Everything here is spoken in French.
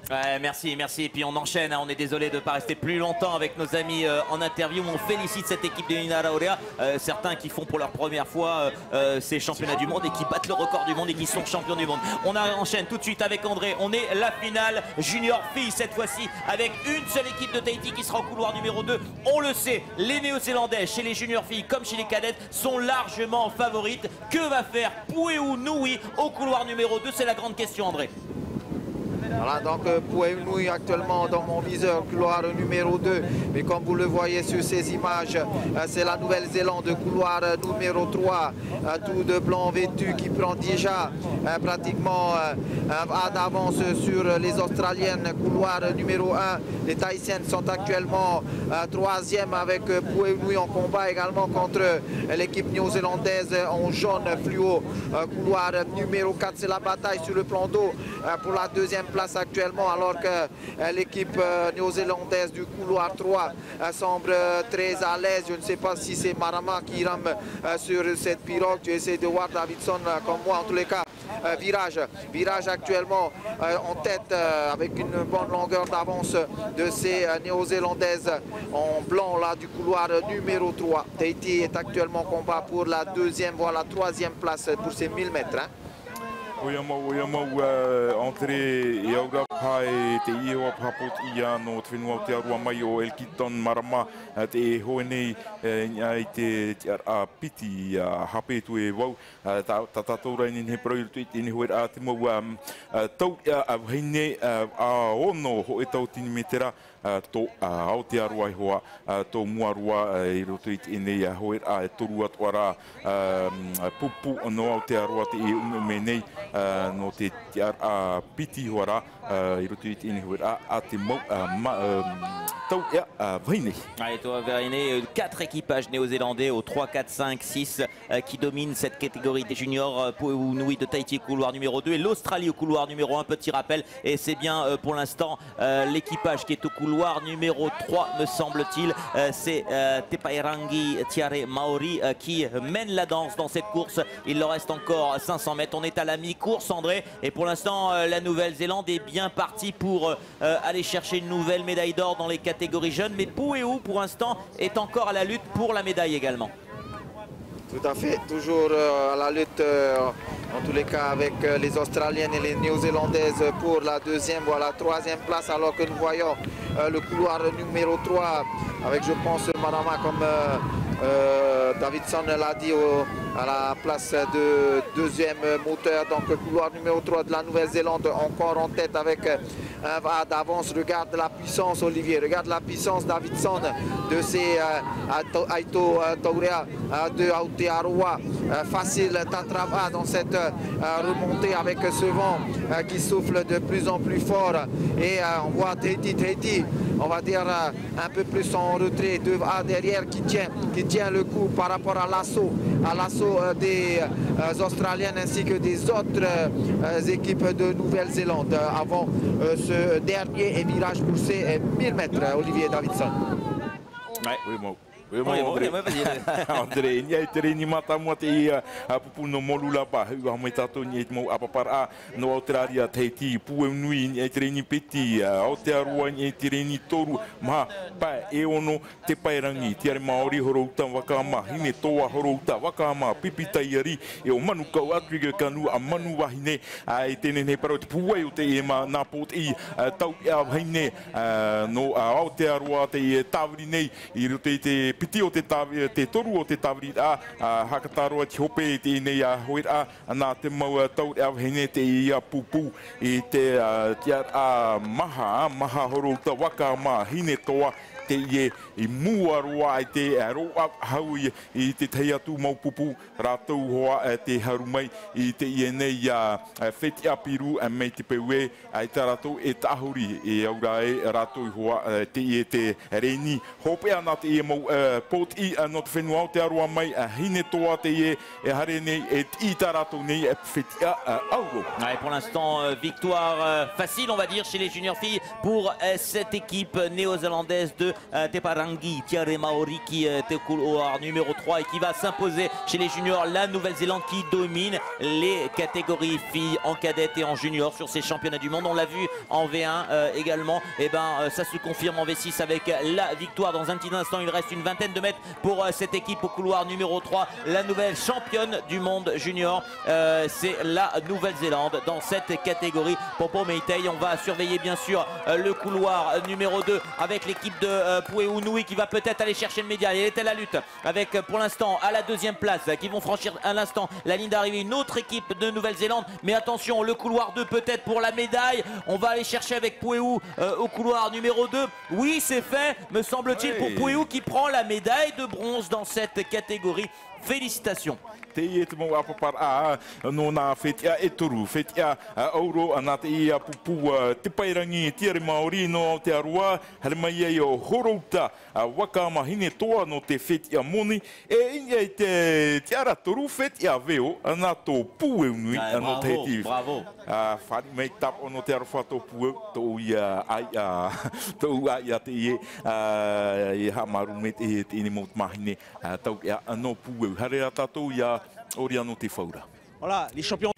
Ouais, merci, merci. Et puis on enchaîne, hein. On est désolé de ne pas rester plus longtemps avec nos amis en interview. On félicite cette équipe de Nina Raurea. Certains qui font pour leur première fois ces championnats du monde et qui battent le record du monde et qui sont champions du monde. On enchaîne tout de suite avec André. On est la finale junior fille cette fois-ci avec une seule équipe de Tahiti qui sera au couloir numéro 2. On le sait, les Néo-Zélandais chez les junior filles comme chez les cadettes sont largement favorites. Que va faire Puehu Nui au couloir numéro 2? C'est la grande question, André. Voilà, donc Puehu Nui actuellement dans mon viseur, couloir numéro 2. Mais comme vous le voyez sur ces images, c'est la Nouvelle-Zélande, couloir numéro 3. Tout de blanc vêtu qui prend déjà pratiquement d'avance sur les Australiennes, couloir numéro 1. Les Tahitiennes sont actuellement 3e avec Puehu Nui en combat également contre l'équipe néo-zélandaise en jaune fluo. Couloir numéro 4, c'est la bataille sur le plan d'eau pour la deuxième place actuellement, alors que l'équipe néo-zélandaise du couloir 3 semble très à l'aise. Je ne sais pas si c'est Marama qui rame sur cette pirogue. Tu essaies de voir Davidson comme moi en tous les cas. Virage actuellement en tête avec une bonne longueur d'avance de ces néo-zélandaises en blanc là du couloir numéro 3. Tahiti est actuellement en combat pour la deuxième voire la troisième place pour ces 1000 mètres. Hein. André e aura pai te iho papot ia no te whenua o te arua mai o Elkiton Marama te e hoe nei ai te a piti a hape tu e wau ta tatoura ni he proiru tu i ni hoe a te mau tau a heine a ono ho e tau tini metera to Aotearoa hoa to muarua I roto I nei hoe a toru atuara pupu no Aotearoa te e ume nei no te a piti hoara I roto I nei hoe a te mau tau Vainei. Allez, toi Vainei, 4 équipages néo-zélandais au 3, 4, 5, 6 qui dominent cette catégorie des juniors. Puehu Nui de Tahiti au couloir numéro 2 et l'Australie au couloir numéro 1. Petit rappel, et c'est bien pour l'instant l'équipage qui est au couloir numéro 3 me semble-t-il. C'est Tepairangi Tiare Maori qui mène la danse dans cette course. Il leur reste encore 500 mètres. On est à la mi-course, André, et pour l'instant la Nouvelle-Zélande est bien partie pour aller chercher une nouvelle médaille d'or dans les catégories jeunes, mais Puehu pour l'instant est encore à la lutte pour la médaille également. Tout à fait, toujours à la lutte en tous les cas avec les Australiennes et les Néo-Zélandaises pour la deuxième ou la troisième place, alors que nous voyons le couloir numéro 3 avec, je pense, Marama comme Davidson l'a dit à la place de deuxième moteur. Donc couloir numéro 3 de la Nouvelle-Zélande encore en tête avec un va d'avance. Regarde la puissance, Olivier, regarde la puissance Davidson de ces Aito Taurea de Aotearoa. Facile Tatrava dans cette remontée avec ce vent qui souffle de plus en plus fort, et on voit Tahiti, on va dire un peu plus en retrait, derrière qui tient le coup par rapport à l'assaut des Australiennes ainsi que des autres équipes de Nouvelle-Zélande avant ce dernier virage pour ces 1000 mètres, Olivier Davidson. Ouais. Oui, bon. André, ni ai tere ni mata mo te pupu no molula pa hu mai tato ni mo apapara no Australia Tahiti Puehu Nui ni ai tere ni peti Aotearoa ni ai tere ni toru ma pa e ono te pairangi tiare Maori horouta wakama hine toa horouta wakama pipitai ari e o manu kau atu kanu a manu wahine ai tene ne paro te puai te e ma na pot I tau ia hine no Aotearoa te tawri nei I rote te piti o te toru o te tawri hakataroa te hope te nei a hoira ana te mau tau hene te ia pupu I te maha horouta wakama hine toa te I muaroa I te roa hau I te tei atu mau pupu rātou hoa te harumai I te nei wheti apiru mei te peue ai tā rātou e tahuri e aura e rātou hoa te reni hope ana te mau pot I no te whenua o te aroa mai hine toa te hare nei e tā rātou nei wheti auro. Pour l'instant, victoire facile on va dire chez les juniors filles pour cette équipe néo-zélandaise de Teparangi Tiare Maori qui est au couloir numéro 3 et qui va s'imposer chez les juniors. La Nouvelle-Zélande qui domine les catégories filles en cadette et en junior sur ces championnats du monde. On l'a vu en V1 également. Et ben ça se confirme en V6 avec la victoire. Dans un petit instant, il reste une vingtaine de mètres pour cette équipe au couloir numéro 3. La nouvelle championne du monde junior, c'est la Nouvelle-Zélande dans cette catégorie. Popo Meitei, on va surveiller bien sûr le couloir numéro 2 avec l'équipe de Pueunui qui va peut-être aller chercher le médaille. Elle était à la lutte avec pour l'instant à la deuxième place qui vont franchir à l'instant la ligne d'arrivée une autre équipe de Nouvelle-Zélande. Mais attention, le couloir 2 peut-être pour la médaille. On va aller chercher avec Pueu au couloir numéro 2. Oui, c'est fait, me semble-t-il, pour Pueu qui prend la médaille de bronze dans cette catégorie. Félicitations. Te ia te mau apapar no nā whetia e toru, whetia auro ana te ia pupu te pairangi tiare Māori no Aotearoa, hare mai ei o horouta waka mahine toa no te whetia moni, e inga i te ara toru whetia veo ana tō Pueunui no te heti. Bravo. Whari mei tap ono te arawha tō Pueu, tō ia ai te ie, i hamaru me te ini mot mahine, tau ia no Pueu. Hare a tātou ia Oriano te whaura. Voilà, les champions.